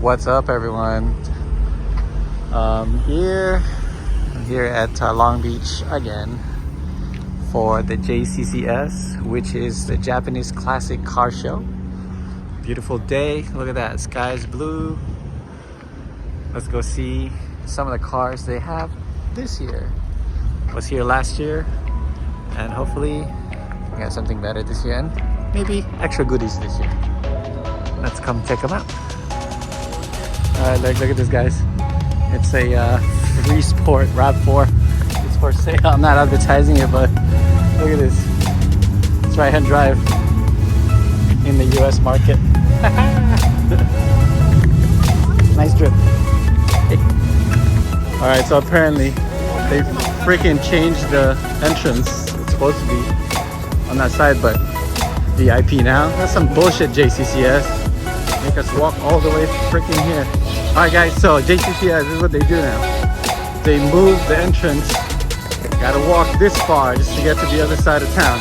What's up, everyone? I'm here at Long Beach again for the Jccs, which is the Japanese classic car show. Beautiful day. Look at that. Sky's blue. Let's go see some of the cars they have this year. Was here last year, and hopefully we got something better this year, and maybe extra goodies this year. Let's come check them out. Look at this, guys. It's a free sport RAV4. It's for sale. I'm not advertising it, but look at this. It's right-hand drive in the US market. Nice drip. Alright, so apparently they freaking changed the entrance. It's supposed to be on that side, but VIP now. That's some bullshit, Jccs. Make us walk all the way freaking here. Alright guys, so Jccs, this is what they do now. They move the entrance. Gotta walk this far just to get to the other side of town.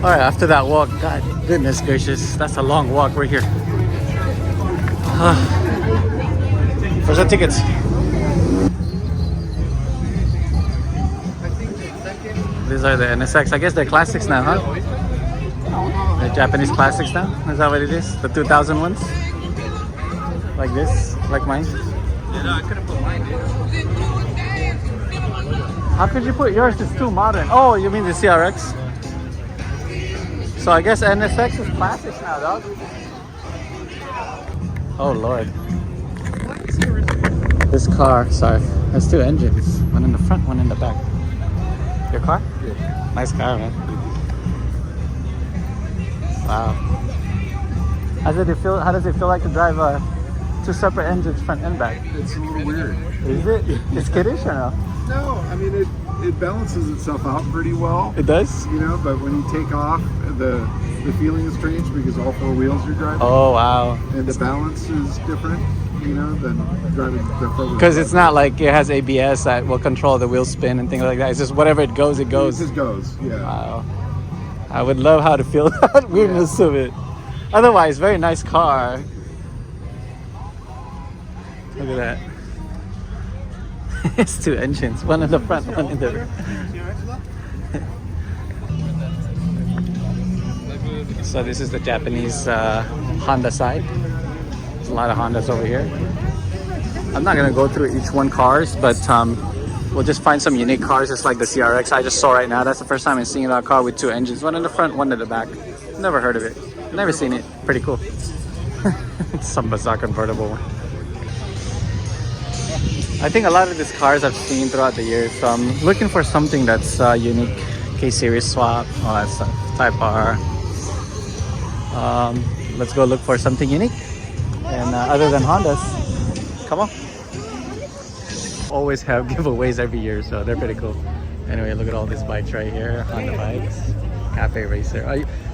Alright, after that walk, god goodness gracious, that's a long walk. We're here. Where's the tickets? These are the NSX. I guess they're classics now, huh? They're Japanese classics now? Is that what it is? The 2000 ones? Like this? Like mine? Yeah, no, I couldn't put mine, dude. How could you put yours? It's too modern. Oh, you mean the CRX? So I guess NSX is classics now, dog. Oh, Lord. This car, sorry, has two engines. One in the front, one in the back. Your car? Yeah. Nice car, man. Wow. How does it feel like to drive two separate engines, front and back? It's a little weird. Is it? It's kiddish or no? No, I mean it balances itself out pretty well. It does? You know, but when you take off, the feeling is strange because all four wheels you're driving. Oh, wow. And the balance is different, you know, than driving the four wheels. Because it's not like it has ABS that will control the wheel spin and things like that. It's just whatever it goes, it goes. It just goes, yeah. Wow. I would love how to feel that weirdness of it. Otherwise, very nice car. Look at that. It's two engines, one in the front, one in the rear. So this is the Japanese Honda side. There's a lot of Hondas over here. I'm not gonna go through each one cars, but we'll just find some unique cars just like the CRX I just saw right now. That's the first time I'm seeing that car with two engines, one in the front, one in the back. Never heard of it. Never seen it. Pretty cool. It's some bizarre convertible one. I think a lot of these cars I've seen throughout the years, so I'm looking for something that's unique. K-Series swap, all that stuff. Type R. Let's go look for something unique. And other than Hondas, come on. Always have giveaways every year, so they're pretty cool. Anyway, look at all these bikes right here. Honda bikes. Cafe Racer.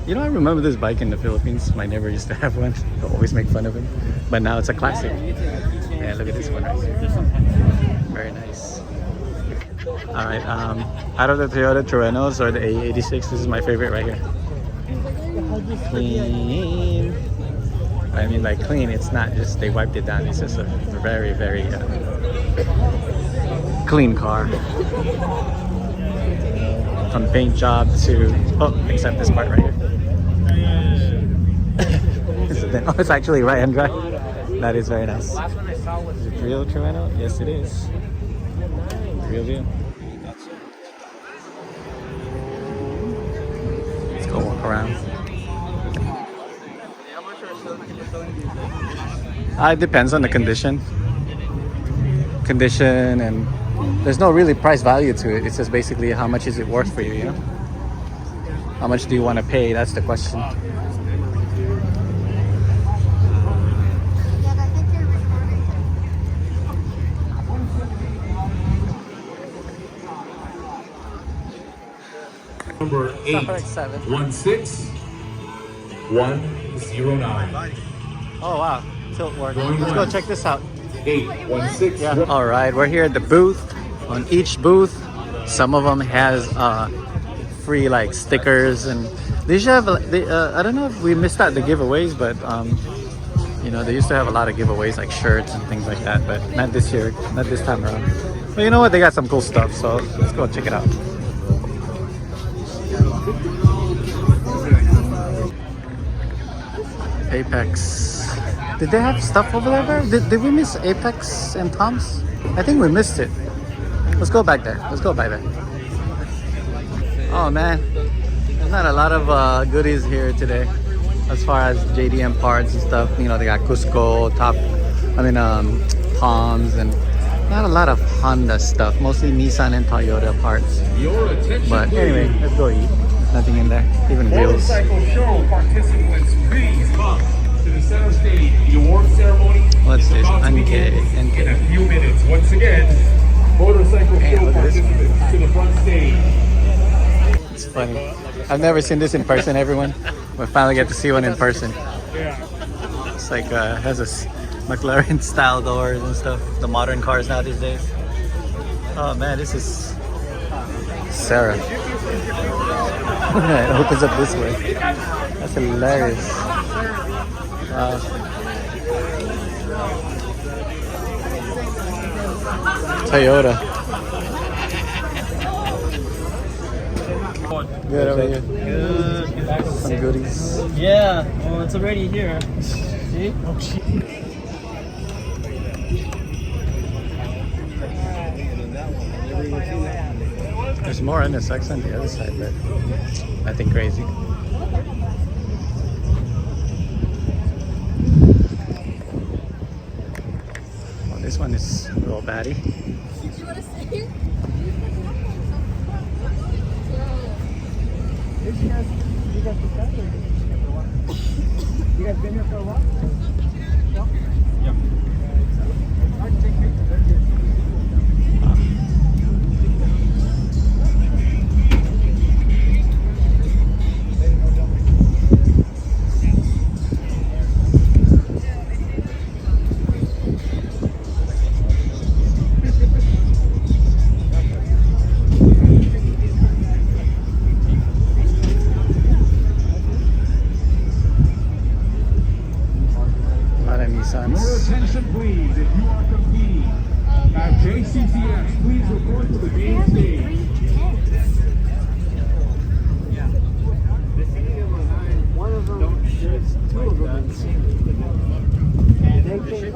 You know, I remember this bike in the Philippines. My neighbor used to have one. I always make fun of him. But now it's a classic. Yeah, look at this one right here. Very nice. Alright, out of the Toyota Terrenos or the A86, this is my favorite right here. Clean. I mean, like clean, it's not just they wiped it down. It's just a very, very clean car. From paint job to, oh, except this part right here. Oh, it's actually right-hand drive. That is very nice. Is it real Toronto? Yes, it is. Real deal. Let's go walk around. It depends on the condition. And there's no really price value to it. It's just basically how much is it worth for you, you know? How much do you want to pay? That's the question. Number 816-109. Oh wow, tilt work. Let's go check this out. 816. Yeah. All right, we're here at the booth on each booth. Some of them has free like stickers, and they should have. I don't know if we missed out the giveaways, but you know, they used to have a lot of giveaways like shirts and things like that, but not this year, not this time around. But you know what? They got some cool stuff, so let's go check it out. Apex. Did they have stuff over there? Did we miss Apex and Tom's? I think we missed it. Let's go back there. Let's go back there. Oh man, there's not a lot of goodies here today as far as JDM parts and stuff. You know, they got Cusco, Tom's, and not a lot of Honda stuff. Mostly Nissan and Toyota parts. But anyway, let's go eat. There's nothing in there, even wheels. Motorcycle show participants, please come to the center stage. The award ceremony. What's this? NK. In a few minutes. Once again, motorcycle show participants to the front stage. It's funny. I've never seen this in person, everyone. We finally get to see one in person. It's like has a McLaren style doors and stuff. The modern cars now these days. Oh man, this is Sarah. It opens up this way. That's hilarious. Toyota. Good over here. Good. Some goodies. Yeah. Well, it's already here. See? Oh, shit. There's more NSX on the other side, but nothing crazy. Well, this one is a little batty. Did you want to say it? You guys been here for a while? No? Your attention, please. If you are competing at Jccs, please report to the main stage. One of them, there's two of them. And they came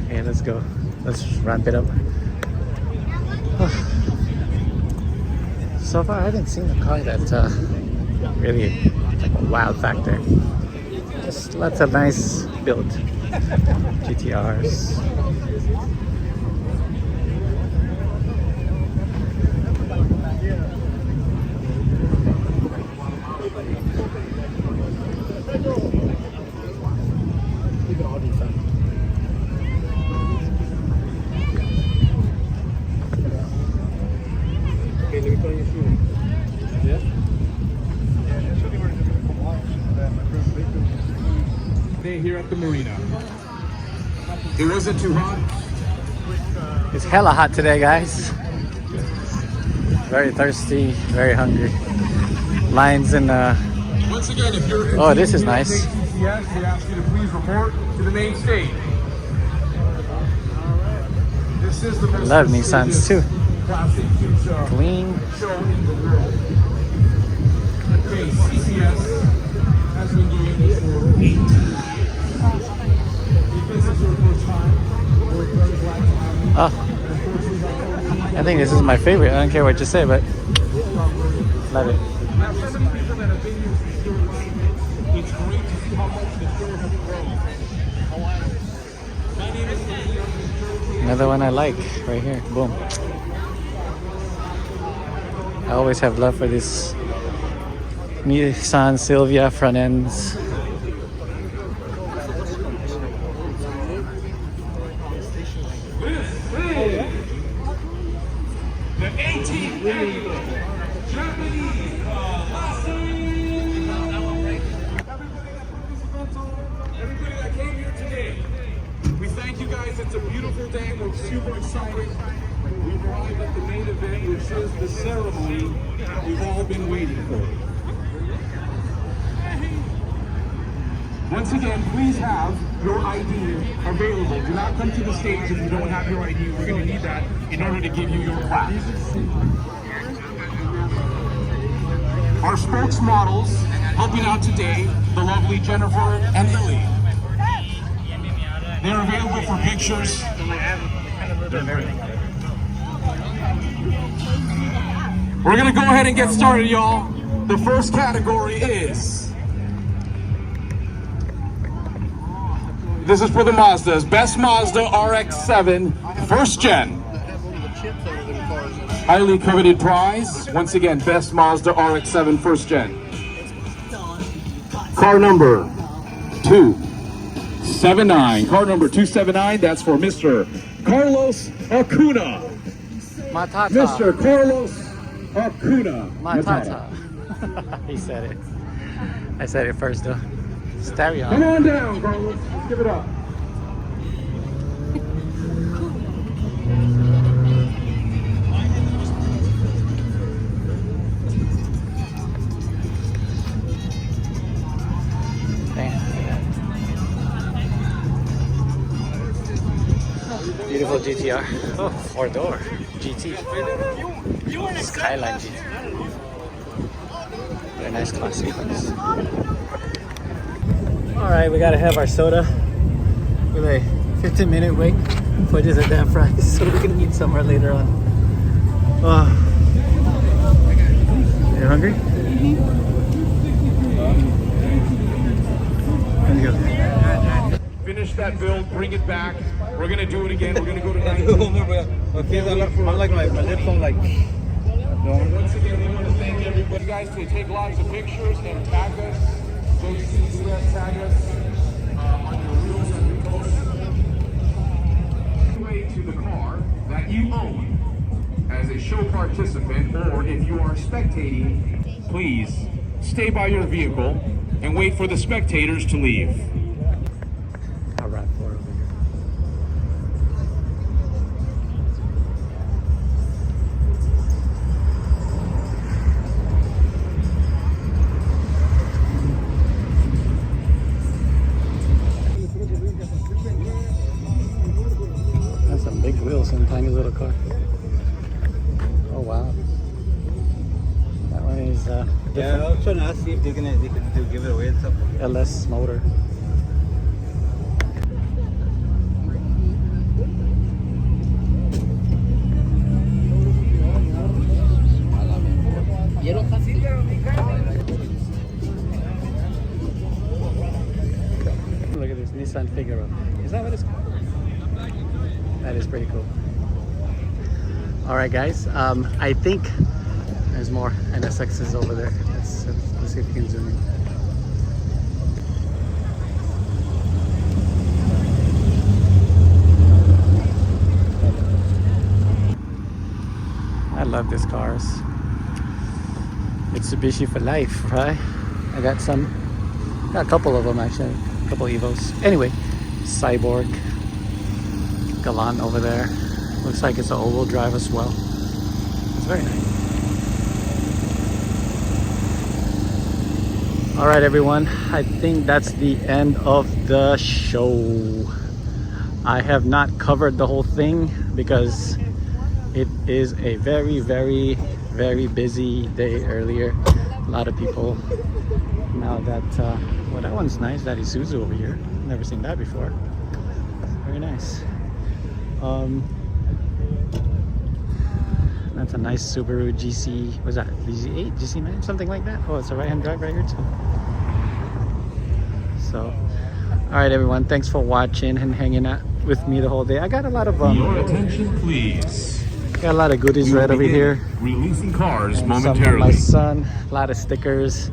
Okay, let's go. Let's ramp it up. So far, I haven't seen a car that really like a wow factor. Just lots of nice built GTRs. Here at the marina. It wasn't too hot. It's hella hot today, guys. Very thirsty, very hungry. Lines in Once again, if you're oh, this is nice. Jccs, we ask you to please report to the main stage. This is the most Love Nissans too. classic cute Clean. show in the world. Jccs has been doing this for 8 years. If this is your first time, we're very glad to have you. Oh, I think this is my favorite. I don't care what you say, but love it. Now, for some people that have been here for sure, it's great to see how much the show has grown. My name is Andy. Another one I like right here. Boom. I always have love for this Nissan Silvia front ends. The 18th annual Japanese This is the ceremony we've all been waiting for. Once again, please have your ID available. Do not come to the stage if you don't have your ID. We're going to need that in order to give you your plaque. Our spokesmodels helping out today, the lovely Jennifer and Lily. They're available for pictures. We're going to go ahead and get started, y'all. The first category is... This is for the Mazdas. Best Mazda RX-7 first gen. Highly coveted prize. Once again, Best Mazda RX-7 first gen. Car number 279. Car number 279, that's for Mr. Carlos Acuna. Matata. Mr. Carlos Acuna. Matata. He said it. I said it first though. Stereo. Come on down, Carlos. Let's give it up. Beautiful GTR. Oh, four-door GT. Skyline GT. Very nice classic ones. Alright, we gotta have our soda with a 15-minute wait for just a damn fries so we can eat somewhere later on. Oh. You hungry? Let's go. Finish that build, bring it back. We're gonna do it again. We're gonna go to 19. I'm like my lips on like. Once again, we want to thank everybody. You guys to take lots of pictures and tag us. Jccs, tag us on your reels and reposts. Way to the car that you own as a show participant, or if you are spectating, please stay by your vehicle and wait for the spectators to leave. I'll ride for over here. That's some big wheels in a tiny little car. Oh wow. That one is Yeah, I was trying to ask if they could give it away and stuff. LS motor. Look at this Nissan Figaro. Is that what it's called? That is pretty cool. All right, guys. I think there's more NSXs over there. Let's see if we can zoom in. I love these cars. Mitsubishi for life, right? I got a couple of them actually, a couple Evos. Anyway, Cyborg, Galant over there. Looks like it's an all-wheel drive as well. It's very nice. All right, everyone. I think that's the end of the show. I have not covered the whole thing because it is a very, very, very busy day earlier. A lot of people. Now that, well, that one's nice. That Isuzu over here. Never seen that before. Very nice. That's a nice Subaru GC. What's that? GC8, GC9, something like that. Oh, it's a right-hand drive right here too. So, all right, everyone. Thanks for watching and hanging out with me the whole day. I got a lot of Your attention, please. got a lot of goodies right over here. Releasing cars And some for momentarily. my son. A lot of stickers.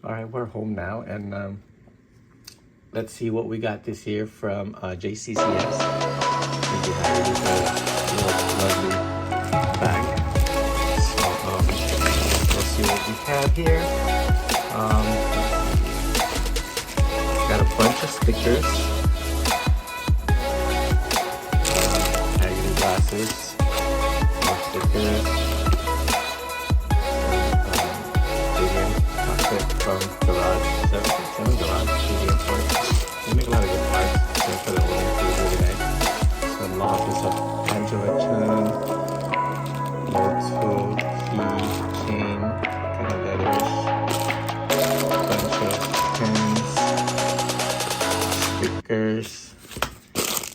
All right, we're home now, and let's see what we got this year from Jccs. We have a lovely bag. So we'll see what we have here. Got a bunch of stickers, Agony glasses, more stickers, from Garage, 7 Garage, we make a lot of good parts, so for the order, really nice. Some losses of Angela Chen, Motul, Key, Chain, kind of leathers, bunch of pens, stickers,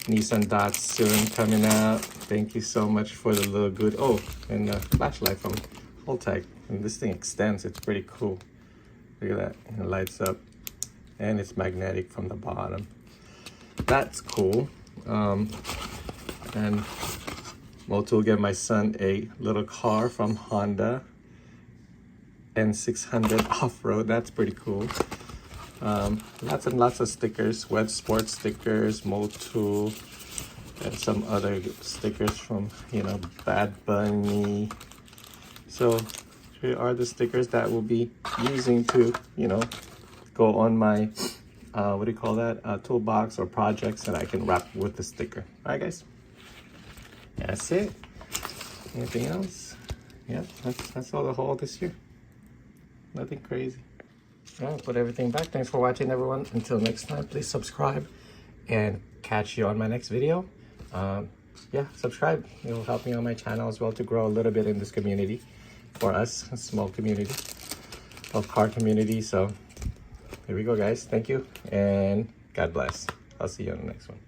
Nissan Datsun coming out. Thank you so much for the little good, oh, and the flashlight from Holtec, and this thing extends, it's pretty cool. Look at that, it lights up, and it's magnetic from the bottom. That's cool. And Motul will get my son a little car from Honda, N600 off-road. That's pretty cool. Lots and lots of stickers, Web Sports stickers, Motul, and some other stickers from, you know, Bad Bunny. So here are the stickers that we'll be using to, you know, go on my, what do you call that? Toolbox or projects that I can wrap with the sticker. All right, guys. That's it. Anything else? Yeah, that's all the haul this year. Nothing crazy. I'll put everything back. Thanks for watching, everyone. Until next time, please subscribe and catch you on my next video. Yeah, subscribe. It will help me on my channel as well to grow a little bit in this community. For us, a small community of car community. So here we go, guys. Thank you, and God bless. I'll see you on the next one.